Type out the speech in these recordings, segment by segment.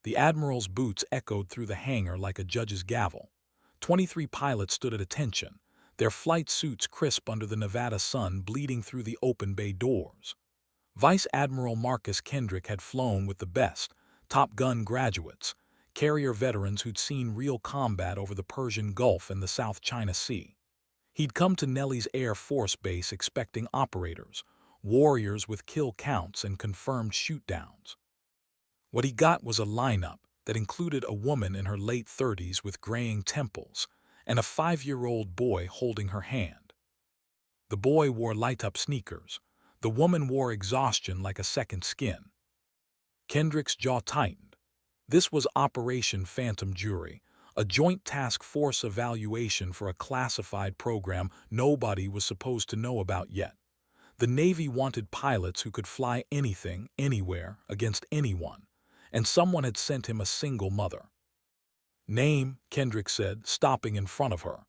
The Admiral's boots echoed through the hangar like a judge's gavel. 23 pilots stood at attention, their flight suits crisp under the Nevada sun bleeding through the open bay doors. Vice Admiral Marcus Kendrick had flown with the best, Top Gun graduates, carrier veterans who'd seen real combat over the Persian Gulf and the South China Sea. He'd come to Nelly's Air Force Base expecting operators, warriors with kill counts and confirmed shoot-downs. What he got was a lineup that included a woman in her late 30s with graying temples and a 5-year-old boy holding her hand. The boy wore light-up sneakers. The woman wore exhaustion like a second skin. Kendrick's jaw tightened. This was Operation Phantom Jury, a joint task force evaluation for a classified program nobody was supposed to know about yet. The Navy wanted pilots who could fly anything, anywhere, against anyone, and someone had sent him a single mother. "Name," Kendrick said, stopping in front of her.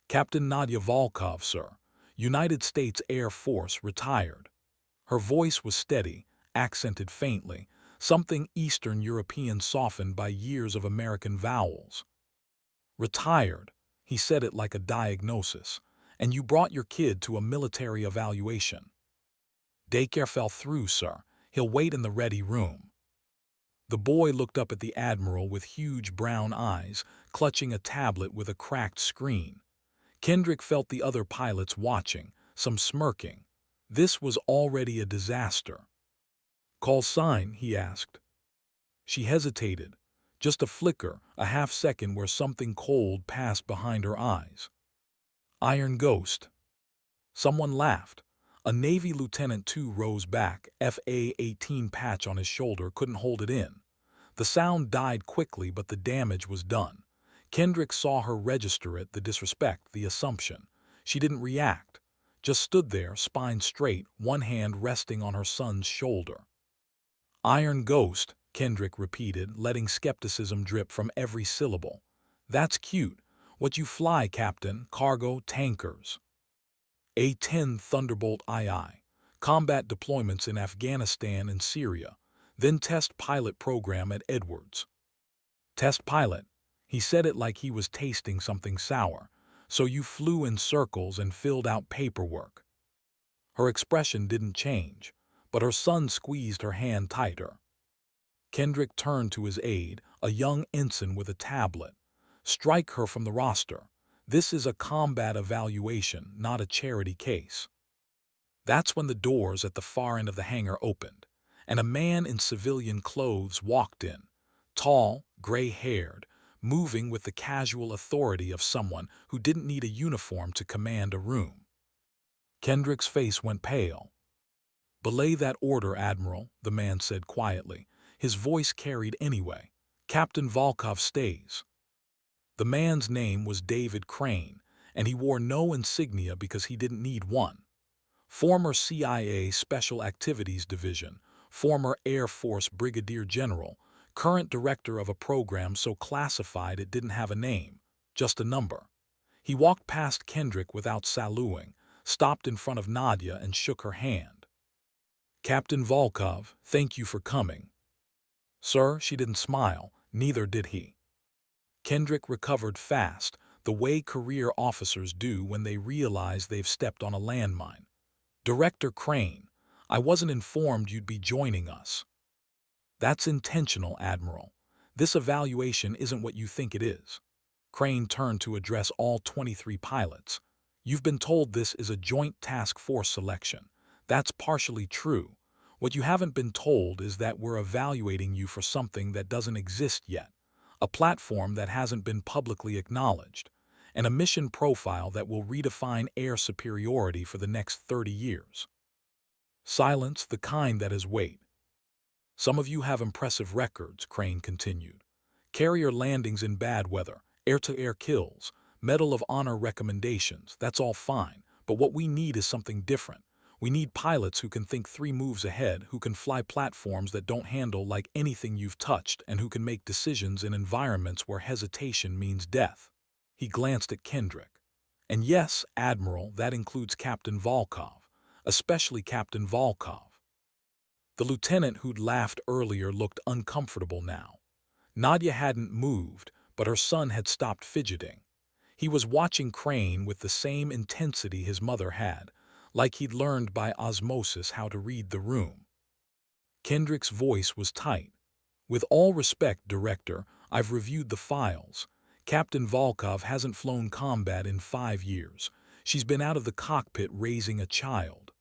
"Captain Nadia Volkov, sir. United States Air Force, retired." Her voice was steady, accented faintly, something Eastern European softened by years of American vowels. "Retired," he said it like a diagnosis, "and you brought your kid to a military evaluation." "Daycare fell through, sir. He'll wait in the ready room." The boy looked up at the Admiral with huge brown eyes, clutching a tablet with a cracked screen. Kendrick felt the other pilots watching, some smirking. This was already a disaster. "Call sign?" he asked. She hesitated. Just a flicker, a half-second where something cold passed behind her eyes. "Iron Ghost." Someone laughed. A Navy lieutenant too rose back, FA-18 patch on his shoulder couldn't hold it in. The sound died quickly, but the damage was done. Kendrick saw her register it, the disrespect, the assumption. She didn't react, just stood there, spine straight, one hand resting on her son's shoulder. "Iron Ghost," Kendrick repeated, letting skepticism drip from every syllable. "That's cute. What you fly, Captain? Cargo, tankers?" "A-10 Thunderbolt II. Combat deployments in Afghanistan and Syria. Then test pilot program at Edwards." "Test pilot?" He said it like he was tasting something sour. "So you flew in circles and filled out paperwork." Her expression didn't change, but her son squeezed her hand tighter. Kendrick turned to his aide, a young ensign with a tablet. "Strike her from the roster. This is a combat evaluation, not a charity case." That's when the doors at the far end of the hangar opened, and a man in civilian clothes walked in, tall, gray-haired, moving with the casual authority of someone who didn't need a uniform to command a room. Kendrick's face went pale. "Belay that order, Admiral," the man said quietly. His voice carried anyway. "Captain Volkov stays." The man's name was David Crane, and he wore no insignia because he didn't need one. Former CIA Special Activities Division, former Air Force Brigadier General, current director of a program so classified it didn't have a name, just a number. He walked past Kendrick without saluting, stopped in front of Nadia and shook her hand. "Captain Volkov, thank you for coming." "Sir," she didn't smile, neither did he. Kendrick recovered fast, the way career officers do when they realize they've stepped on a landmine. "Director Crane, I wasn't informed you'd be joining us." "That's intentional, Admiral. This evaluation isn't what you think it is." Crane turned to address all 23 pilots. "You've been told this is a joint task force selection. That's partially true. What you haven't been told is that we're evaluating you for something that doesn't exist yet, a platform that hasn't been publicly acknowledged, and a mission profile that will redefine air superiority for the next 30 years. Silence, the kind that has weight. Some of you have impressive records," Crane continued. "Carrier landings in bad weather, air-to-air kills, Medal of Honor recommendations, that's all fine, but what we need is something different. We need pilots who can think 3 moves ahead, who can fly platforms that don't handle like anything you've touched, and who can make decisions in environments where hesitation means death." He glanced at Kendrick. "And yes, Admiral, that includes Captain Volkov, especially Captain Volkov." The lieutenant who'd laughed earlier looked uncomfortable now. Nadia hadn't moved, but her son had stopped fidgeting. He was watching Crane with the same intensity his mother had, like he'd learned by osmosis how to read the room. Kendrick's voice was tight. "With all respect, Director, I've reviewed the files. Captain Volkov hasn't flown combat in 5 years. She's been out of the cockpit raising a child."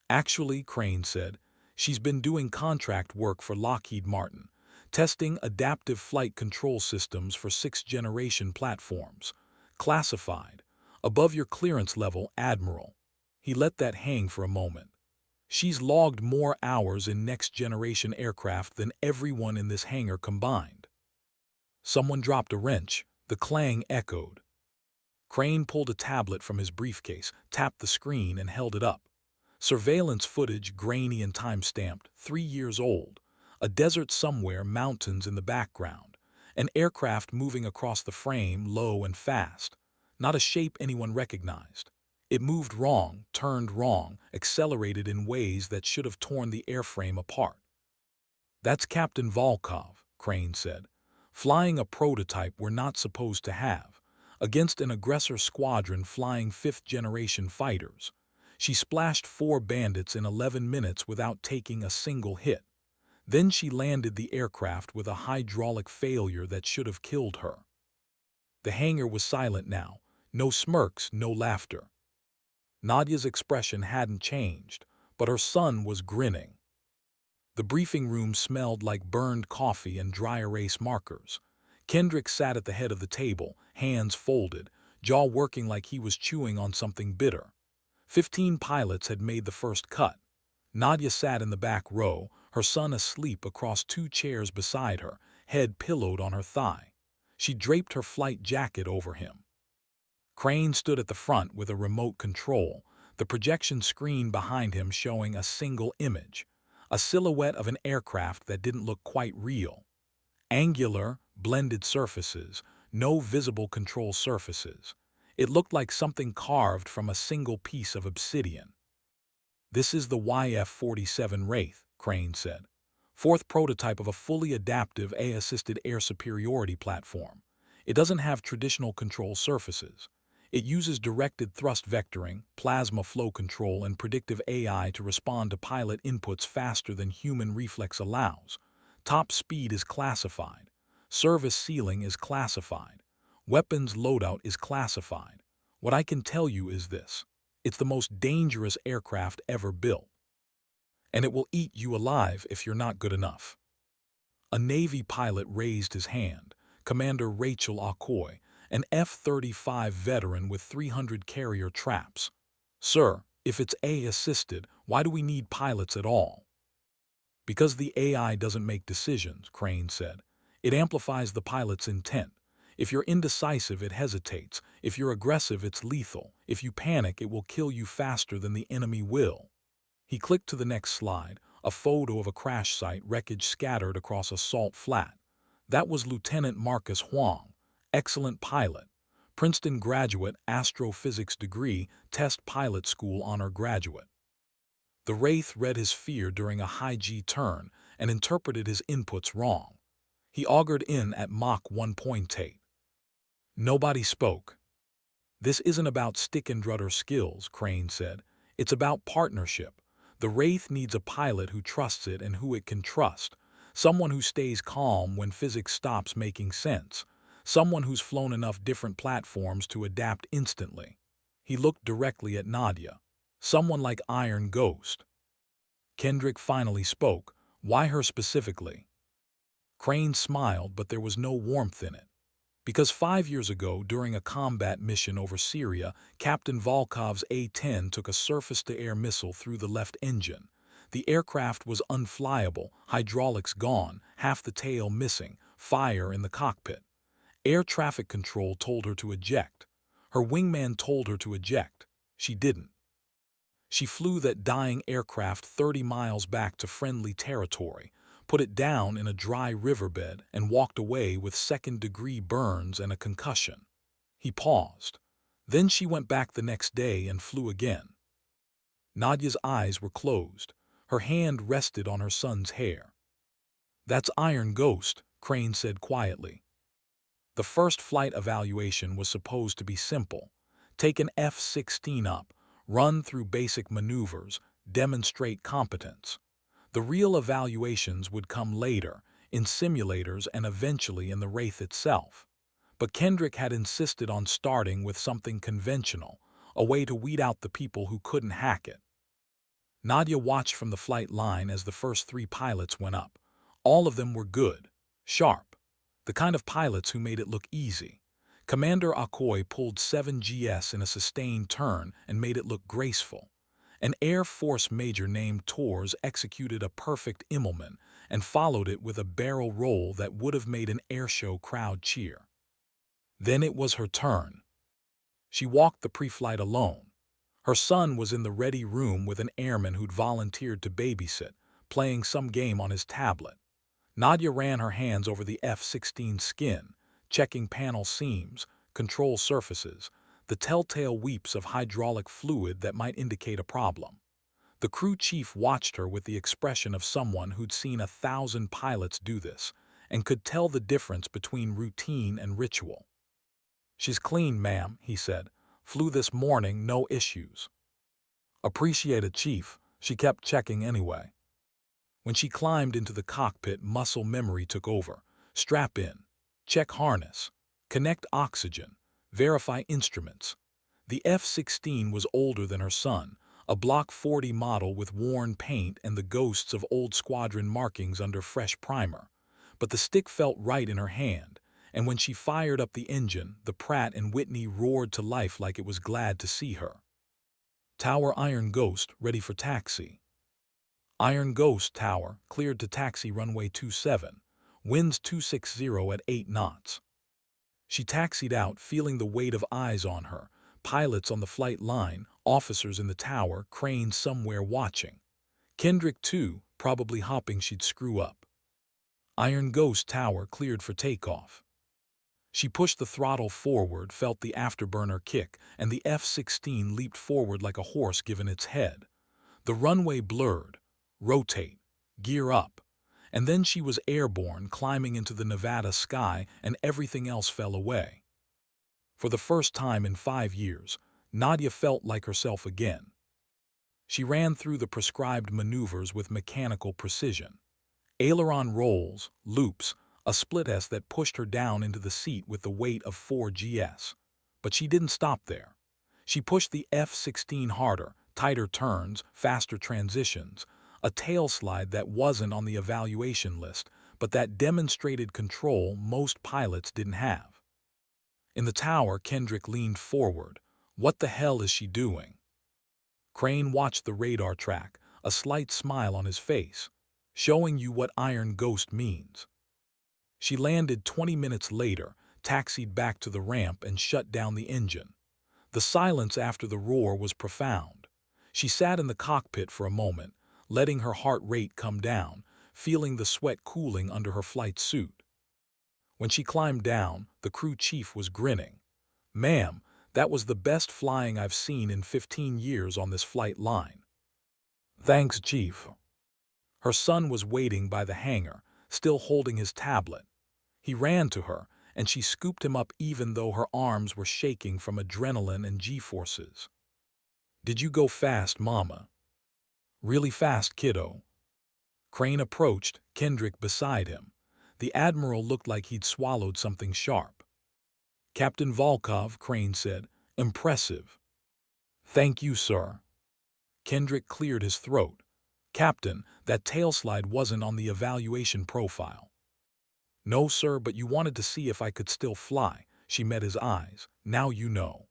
"Actually," Crane said, "she's been doing contract work for Lockheed Martin, testing adaptive flight control systems for sixth-generation platforms. Classified. Above your clearance level, Admiral." He let that hang for a moment. "She's logged more hours in next-generation aircraft than everyone in this hangar combined." Someone dropped a wrench. The clang echoed. Crane pulled a tablet from his briefcase, tapped the screen, and held it up. Surveillance footage, grainy and time-stamped, 3 years old. A desert somewhere, mountains in the background. An aircraft moving across the frame, low and fast. Not a shape anyone recognized. It moved wrong, turned wrong, accelerated in ways that should have torn the airframe apart. "That's Captain Volkov," Crane said, "flying a prototype we're not supposed to have, against an aggressor squadron flying fifth-generation fighters. She splashed 4 bandits in 11 minutes without taking a single hit. Then she landed the aircraft with a hydraulic failure that should have killed her." The hangar was silent now. No smirks, no laughter. Nadia's expression hadn't changed, but her son was grinning. The briefing room smelled like burned coffee and dry erase markers. Kendrick sat at the head of the table, hands folded, jaw working like he was chewing on something bitter. 15 pilots had made the first cut. Nadia sat in the back row, her son asleep across 2 chairs beside her, head pillowed on her thigh. She draped her flight jacket over him. Crane stood at the front with a remote control, the projection screen behind him showing a single image, a silhouette of an aircraft that didn't look quite real. Angular, blended surfaces, no visible control surfaces. It looked like something carved from a single piece of obsidian. "This is the YF-47 Wraith," Crane said. "Fourth prototype of a fully adaptive AI-assisted air superiority platform. It doesn't have traditional control surfaces. It uses directed thrust vectoring, plasma flow control, and predictive AI to respond to pilot inputs faster than human reflex allows. Top speed is classified. Service ceiling is classified. Weapons loadout is classified. What I can tell you is this: it's the most dangerous aircraft ever built. And it will eat you alive if you're not good enough." A Navy pilot raised his hand. Commander Rachel Okoy, an F-35 veteran with 300 carrier traps. "Sir, if it's AI-assisted, why do we need pilots at all?" "Because the AI doesn't make decisions," Crane said. "It amplifies the pilot's intent. If you're indecisive, it hesitates. If you're aggressive, it's lethal. If you panic, it will kill you faster than the enemy will." He clicked to the next slide, a photo of a crash site, wreckage scattered across a salt flat. That was Lieutenant Marcus Huang, excellent pilot. Princeton graduate, astrophysics degree, test pilot school honor graduate. The Wraith read his fear during a high-G turn and interpreted his inputs wrong. He augured in at Mach 1.8. Nobody spoke. "This isn't about stick-and-rudder skills," Crane said. "It's about partnership. The Wraith needs a pilot who trusts it and who it can trust. Someone who stays calm when physics stops making sense. Someone who's flown enough different platforms to adapt instantly." He looked directly at Nadia. "Someone like Iron Ghost." Kendrick finally spoke. "Why her specifically?" Crane smiled, but there was no warmth in it. "Because 5 years ago, during a combat mission over Syria, Captain Volkov's A-10 took a surface-to-air missile through the left engine. The aircraft was unflyable, hydraulics gone, half the tail missing, fire in the cockpit. Air traffic control told her to eject. Her wingman told her to eject. She didn't. She flew that dying aircraft 30 miles back to friendly territory, put it down in a dry riverbed, and walked away with second-degree burns and a concussion." He paused. "Then she went back the next day and flew again." Nadia's eyes were closed. Her hand rested on her son's hair. "That's Iron Ghost," Crane said quietly. The first flight evaluation was supposed to be simple. Take an F-16 up, run through basic maneuvers, demonstrate competence. The real evaluations would come later, in simulators and eventually in the Wraith itself. But Kendrick had insisted on starting with something conventional, a way to weed out the people who couldn't hack it. Nadia watched from the flight line as the first 3 pilots went up. All of them were good, sharp, the kind of pilots who made it look easy. Commander Akoy pulled 7GS in a sustained turn and made it look graceful. An Air Force major named Tors executed a perfect Immelman and followed it with a barrel roll that would have made an airshow crowd cheer. Then it was her turn. She walked the pre-flight alone. Her son was in the ready room with an airman who'd volunteered to babysit, playing some game on his tablet. Nadia ran her hands over the F-16 skin, checking panel seams, control surfaces, the telltale weeps of hydraulic fluid that might indicate a problem. The crew chief watched her with the expression of someone who'd seen 1,000 pilots do this and could tell the difference between routine and ritual. "She's clean, ma'am," he said. "Flew this morning, no issues." "Appreciated, Chief." She kept checking anyway. When she climbed into the cockpit, muscle memory took over. Strap in, check harness, connect oxygen, verify instruments. The F-16 was older than her son, a Block 40 model with worn paint and the ghosts of old squadron markings under fresh primer. But the stick felt right in her hand, and when she fired up the engine, the Pratt & Whitney roared to life like it was glad to see her. "Tower Iron Ghost, ready for taxi." Iron Ghost Tower, cleared to taxi runway 27, winds 260 at 8 knots. She taxied out, feeling the weight of eyes on her, pilots on the flight line, officers in the tower, Crane somewhere watching. Kendrick, too, probably hoping she'd screw up. Iron Ghost Tower cleared for takeoff. She pushed the throttle forward, felt the afterburner kick, and the F-16 leaped forward like a horse given its head. The runway blurred. Rotate, gear up, and then she was airborne, climbing into the Nevada sky, and everything else fell away. For the first time in 5 years, Nadia felt like herself again. She ran through the prescribed maneuvers with mechanical precision. Aileron rolls, loops, a split S that pushed her down into the seat with the weight of 4GS. But she didn't stop there. She pushed the F-16 harder, tighter turns, faster transitions, a tail slide that wasn't on the evaluation list, but that demonstrated control most pilots didn't have. In the tower, Kendrick leaned forward. "What the hell is she doing?" Crane watched the radar track, a slight smile on his face. "Showing you what Iron Ghost means." She landed 20 minutes later, taxied back to the ramp, and shut down the engine. The silence after the roar was profound. She sat in the cockpit for a moment, letting her heart rate come down, feeling the sweat cooling under her flight suit. When she climbed down, the crew chief was grinning. "Ma'am, that was the best flying I've seen in 15 years on this flight line." "Thanks, Chief." Her son was waiting by the hangar, still holding his tablet. He ran to her, and she scooped him up even though her arms were shaking from adrenaline and G-forces. "Did you go fast, Mama?" "Really fast, kiddo." Crane approached, Kendrick beside him. The Admiral looked like he'd swallowed something sharp. "Captain Volkov," Crane said, "impressive." "Thank you, sir." Kendrick cleared his throat. "Captain, that tailslide wasn't on the evaluation profile." "No, sir, but you wanted to see if I could still fly." She met his eyes. "Now you know."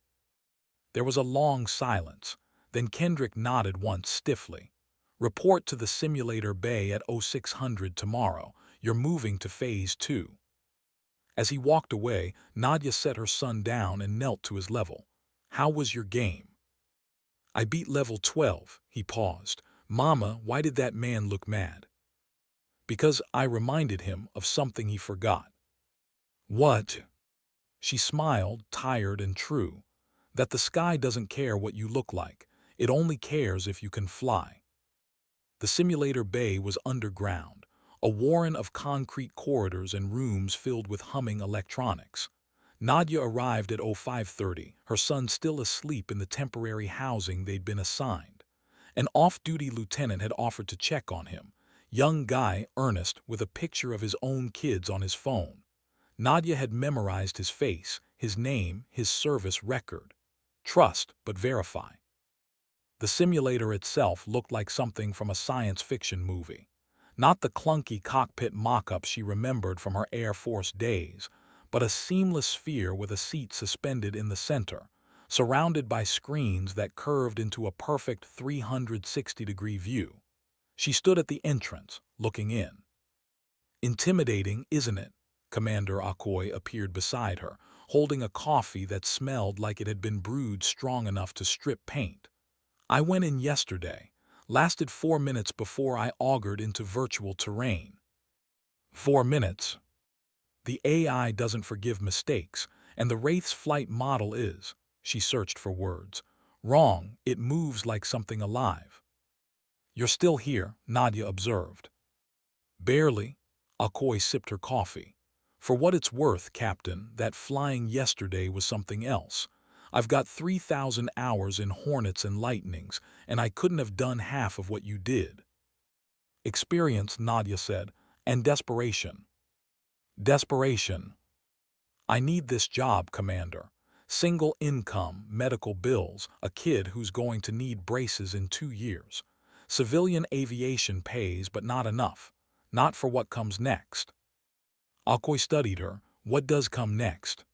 There was a long silence. Then Kendrick nodded once stiffly. "Report to the simulator bay at 0600 tomorrow. You're moving to Phase 2. As he walked away, Nadia set her son down and knelt to his level. "How was your game?" "I beat level 12. He paused. "Mama, why did that man look mad?" "Because I reminded him of something he forgot." "What?" She smiled, tired and true. "That the sky doesn't care what you look like. It only cares if you can fly." The simulator bay was underground. a warren of concrete corridors and rooms filled with humming electronics. Nadia arrived at 05:30, her son still asleep in the temporary housing they'd been assigned. An off-duty lieutenant had offered to check on him, young guy Ernest with a picture of his own kids on his phone. Nadia had memorized his face, his name, his service record. Trust, but verify. The simulator itself looked like something from a science fiction movie. Not the clunky cockpit mock-up she remembered from her Air Force days, but a seamless sphere with a seat suspended in the center, surrounded by screens that curved into a perfect 360-degree view. She stood at the entrance, looking in. Intimidating, isn't it? Commander Akoy appeared beside her, holding a coffee that smelled like it had been brewed strong enough to strip paint. I went in yesterday, lasted 4 minutes before I augured into virtual terrain. 4 minutes? The AI doesn't forgive mistakes, and the Wraith's flight model is, she searched for words, wrong. It moves like something alive. You're still here, Nadia observed. Barely. Akoy sipped her coffee. For what it's worth, Captain, that flying yesterday was something else. I've got 3,000 hours in Hornets and Lightnings, and I couldn't have done half of what you did. Experience, Nadia said, and desperation. Desperation. I need this job, Commander. Single income, medical bills, a kid who's going to need braces in 2 years. Civilian aviation pays, but not enough. Not for what comes next. Akoy studied her. What does come next?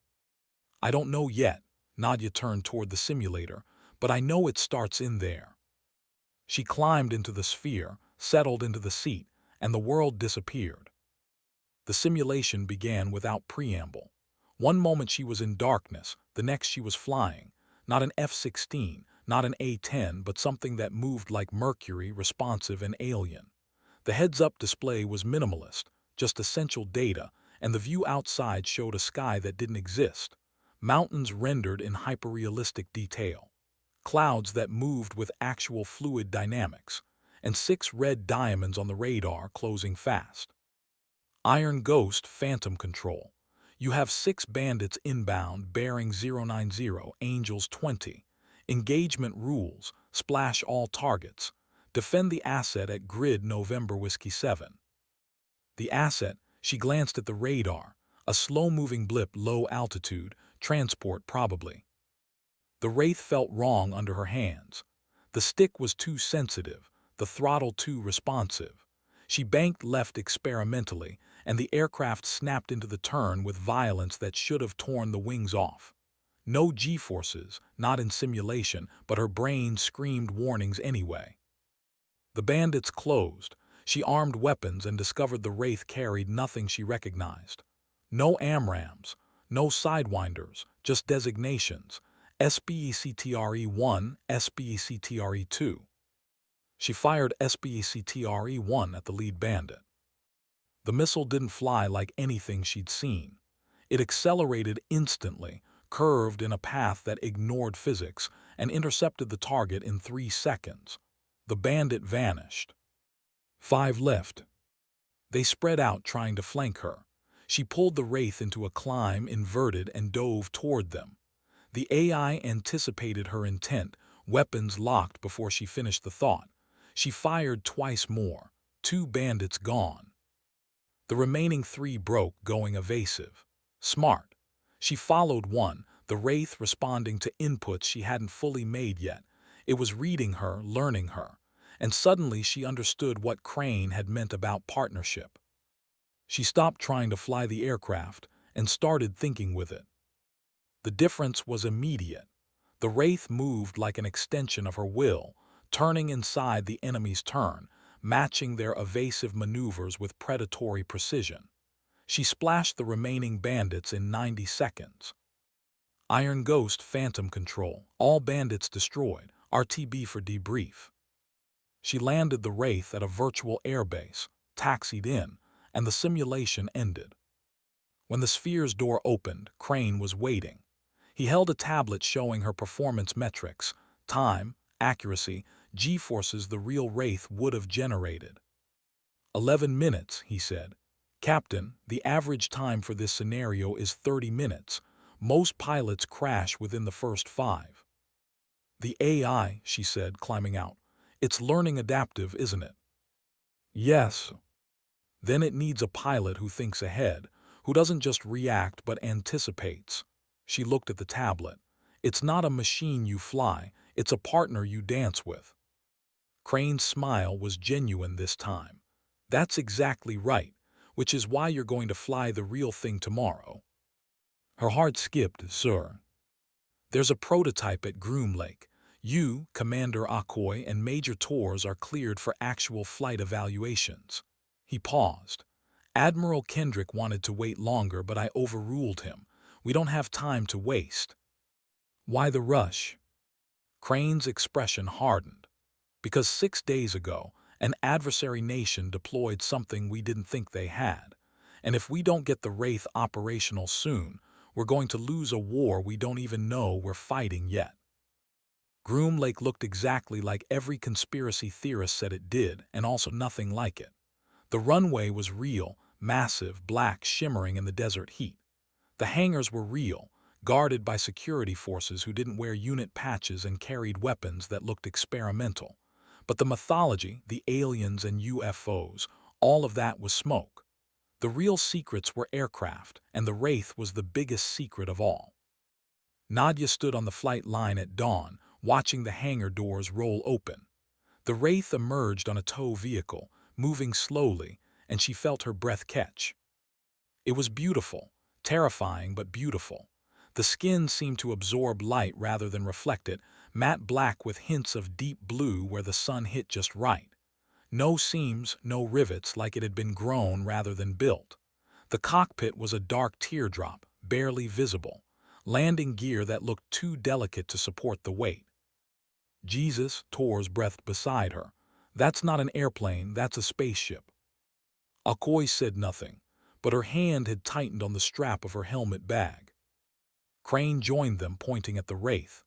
I don't know yet. Nadia turned toward the simulator, but I know it starts in there. She climbed into the sphere, settled into the seat, and the world disappeared. The simulation began without preamble. One moment she was in darkness, the next she was flying. Not an F-16, not an A-10, but something that moved like Mercury, responsive and alien. The heads-up display was minimalist, just essential data, and the view outside showed a sky that didn't exist. Mountains rendered in hyperrealistic detail. Clouds that moved with actual fluid dynamics, and 6 red diamonds on the radar closing fast. Iron Ghost Phantom Control. You have 6 bandits inbound bearing 090 Angels 20. Engagement rules. Splash all targets. Defend the asset at grid November Whiskey 7. The asset, she glanced at the radar. A slow-moving blip, low altitude, transport probably. The Wraith felt wrong under her hands. The stick was too sensitive, the throttle too responsive. She banked left experimentally, and the aircraft snapped into the turn with violence that should have torn the wings off. No G-forces, not in simulation, but her brain screamed warnings anyway. The bandits closed. She armed weapons and discovered the Wraith carried nothing she recognized. No AMRAAMs, no Sidewinders, just designations. SBECTRE-1, SBECTRE-2. She fired SBECTRE-1 at the lead bandit. The missile didn't fly like anything she'd seen. It accelerated instantly, curved in a path that ignored physics, and intercepted the target in 3 seconds. The bandit vanished. 5 left. They spread out trying to flank her. She pulled the Wraith into a climb, inverted, and dove toward them. The AI anticipated her intent, weapons locked before she finished the thought. She fired twice more. 2 bandits gone. The remaining 3 broke, going evasive. Smart. She followed one, the Wraith responding to inputs she hadn't fully made yet. It was reading her, learning her. And suddenly she understood what Crane had meant about partnership. She stopped trying to fly the aircraft and started thinking with it. The difference was immediate. The Wraith moved like an extension of her will, turning inside the enemy's turn, matching their evasive maneuvers with predatory precision. She splashed the remaining bandits in 90 seconds. Iron Ghost Phantom Control. All bandits destroyed. RTB for debrief. She landed the Wraith at a virtual airbase, taxied in, and the simulation ended. When the sphere's door opened, Crane was waiting. He held a tablet showing her performance metrics, time, accuracy, G-forces the real Wraith would have generated. 11 minutes, he said. Captain, the average time for this scenario is 30 minutes. Most pilots crash within the first 5. The AI, she said, climbing out. It's learning adaptive, isn't it? Yes. Then it needs a pilot who thinks ahead, who doesn't just react but anticipates. She looked at the tablet. It's not a machine you fly, it's a partner you dance with. Crane's smile was genuine this time. That's exactly right, which is why you're going to fly the real thing tomorrow. Her heart skipped, sir. There's a prototype at Groom Lake. You, Commander Akoy, and Major Torres are cleared for actual flight evaluations. He paused. Admiral Kendrick wanted to wait longer, but I overruled him. We don't have time to waste. Why the rush? Crane's expression hardened. Because 6 days ago, an adversary nation deployed something we didn't think they had. And if we don't get the Wraith operational soon, we're going to lose a war we don't even know we're fighting yet. Groom Lake looked exactly like every conspiracy theorist said it did, and also nothing like it. The runway was real, massive, black, shimmering in the desert heat. The hangars were real, guarded by security forces who didn't wear unit patches and carried weapons that looked experimental. But the mythology, the aliens and UFOs, all of that was smoke. The real secrets were aircraft, and the Wraith was the biggest secret of all. Nadia stood on the flight line at dawn, watching the hangar doors roll open. The Wraith emerged on a tow vehicle, moving slowly, and she felt her breath catch. It was beautiful, terrifying but beautiful. The skin seemed to absorb light rather than reflect it, matte black with hints of deep blue where the sun hit just right. No seams, no rivets, like it had been grown rather than built. The cockpit was a dark teardrop, barely visible, landing gear that looked too delicate to support the weight. Jesus, Torres breathed beside her. That's not an airplane, that's a spaceship. Akoy said nothing, but her hand had tightened on the strap of her helmet bag. Crane joined them, pointing at the Wraith.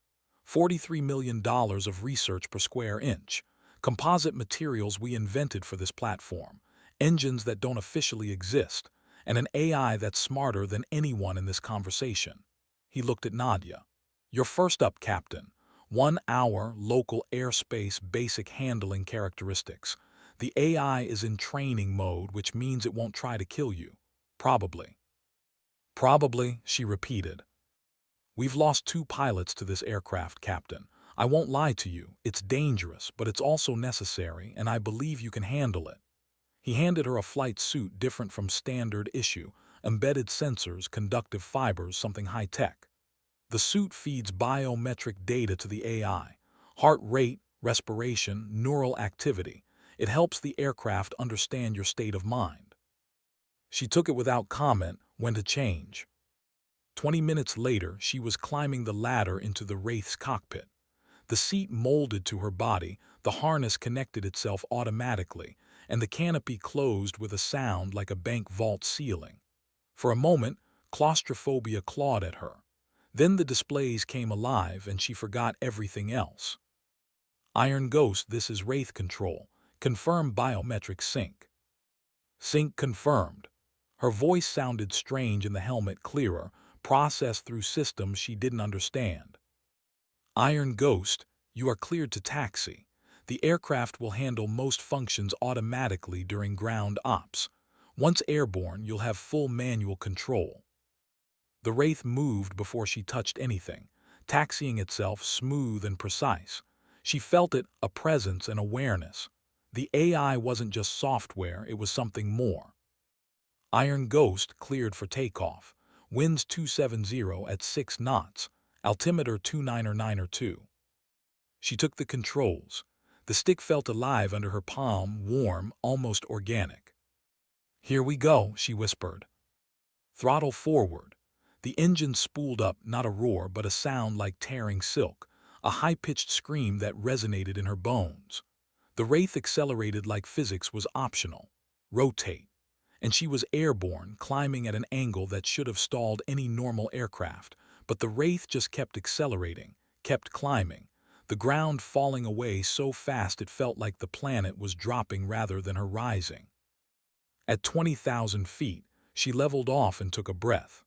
$43 million of research per square inch. Composite materials we invented for this platform. Engines that don't officially exist. And an AI that's smarter than anyone in this conversation. He looked at Nadia. You're first up, Captain. 1 hour, local airspace, basic handling characteristics. The AI is in training mode, which means it won't try to kill you. Probably. Probably, she repeated. We've lost 2 pilots to this aircraft, Captain. I won't lie to you, it's dangerous, but it's also necessary, and I believe you can handle it. He handed her a flight suit different from standard issue, embedded sensors, conductive fibers, something high-tech. The suit feeds biometric data to the AI, heart rate, respiration, neural activity. It helps the aircraft understand your state of mind. She took it without comment, when to change. 20 minutes later, she was climbing the ladder into the Wraith's cockpit. The seat molded to her body, the harness connected itself automatically, and the canopy closed with a sound like a bank vault ceiling. For a moment, claustrophobia clawed at her. Then the displays came alive and she forgot everything else. Iron Ghost, this is Wraith Control. Confirm biometric sync. Sync confirmed. Her voice sounded strange in the helmet, clearer, processed through systems she didn't understand. Iron Ghost, you are cleared to taxi. The aircraft will handle most functions automatically during ground ops. Once airborne, you'll have full manual control. The Wraith moved before she touched anything, taxiing itself smooth and precise. She felt it, a presence and awareness. The AI wasn't just software, it was something more. Iron Ghost cleared for takeoff. Winds 270 at 6 knots. Altimeter 29902. She took the controls. The stick felt alive under her palm, warm, almost organic. Here we go, she whispered. Throttle forward. The engine spooled up, not a roar, but a sound like tearing silk, a high-pitched scream that resonated in her bones. The Wraith accelerated like physics was optional. Rotate. And she was airborne, climbing at an angle that should have stalled any normal aircraft. But the Wraith just kept accelerating, kept climbing, the ground falling away so fast it felt like the planet was dropping rather than her rising. At 20,000 feet, she leveled off and took a breath.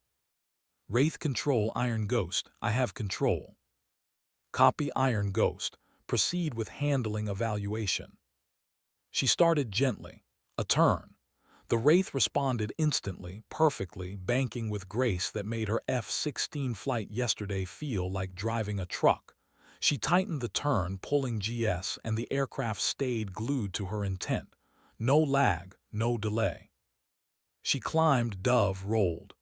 Wraith control Iron Ghost, I have control. Copy Iron Ghost, proceed with handling evaluation. She started gently. A turn. The Wraith responded instantly, perfectly, banking with grace that made her F-16 flight yesterday feel like driving a truck. She tightened the turn, pulling GS, and the aircraft stayed glued to her intent. No lag, no delay. She climbed, dove, rolled.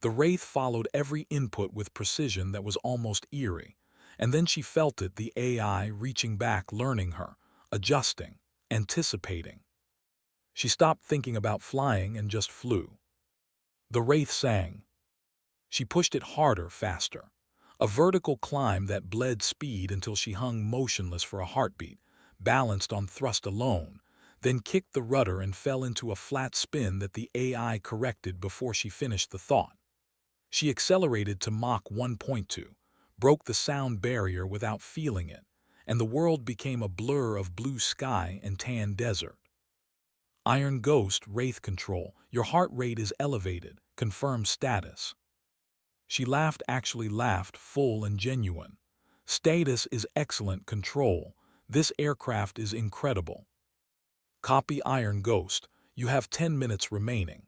The Wraith followed every input with precision that was almost eerie. And then she felt it, the AI reaching back, learning her, adjusting, anticipating. She stopped thinking about flying and just flew. The Wraith sang. She pushed it harder, faster. A vertical climb that bled speed until she hung motionless for a heartbeat, balanced on thrust alone, then kicked the rudder and fell into a flat spin that the AI corrected before she finished the thought. She accelerated to Mach 1.2, broke the sound barrier without feeling it, and the world became a blur of blue sky and tan desert. Iron Ghost, Wraith Control, your heart rate is elevated, confirm status. She laughed, actually laughed, full and genuine. Status is excellent control. This aircraft is incredible. Copy Iron Ghost, you have 10 minutes remaining.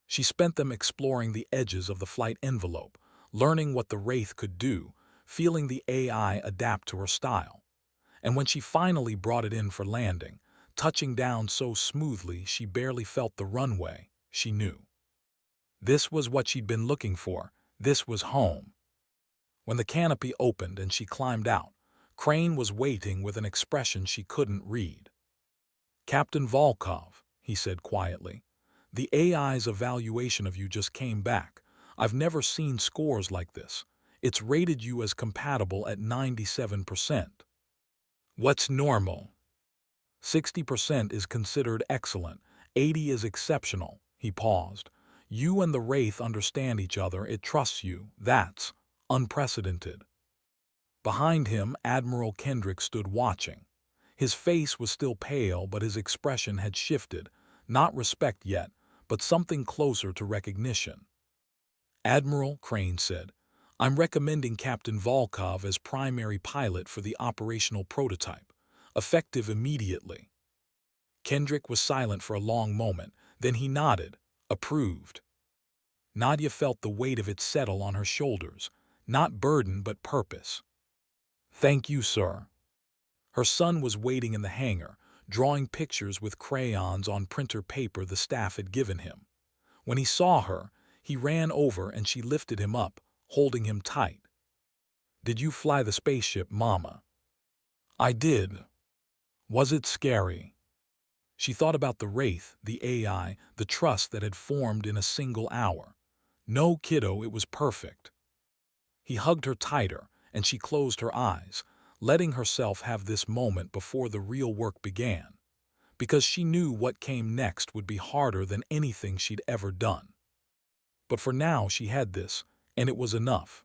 She spent them exploring the edges of the flight envelope, learning what the Wraith could do, feeling the AI adapt to her style. And when she finally brought it in for landing, touching down so smoothly she barely felt the runway, she knew. This was what she'd been looking for. This was home. When the canopy opened and she climbed out, Crane was waiting with an expression she couldn't read. "Captain Volkov," he said quietly, "the AI's evaluation of you just came back. I've never seen scores like this. It's rated you as compatible at 97%. What's normal? 60% is considered excellent, 80 is exceptional." He paused. "You and the Wraith understand each other, it trusts you. That's unprecedented." Behind him, Admiral Kendrick stood watching. His face was still pale, but his expression had shifted. Not respect yet, but something closer to recognition. "Admiral," Crane said, "I'm recommending Captain Volkov as primary pilot for the operational prototype. Effective immediately." Kendrick was silent for a long moment, then he nodded, approved. Nadia felt the weight of it settle on her shoulders, not burden but purpose. "Thank you, sir." Her son was waiting in the hangar, drawing pictures with crayons on printer paper the staff had given him. When he saw her, he ran over and she lifted him up, holding him tight. "Did you fly the spaceship, Mama?" "I did." "Was it scary?" She thought about the Wraith, the AI, the trust that had formed in a single hour. "No, kiddo, it was perfect." He hugged her tighter, and she closed her eyes, letting herself have this moment before the real work began. Because she knew what came next would be harder than anything she'd ever done. But for now she had this, and it was enough.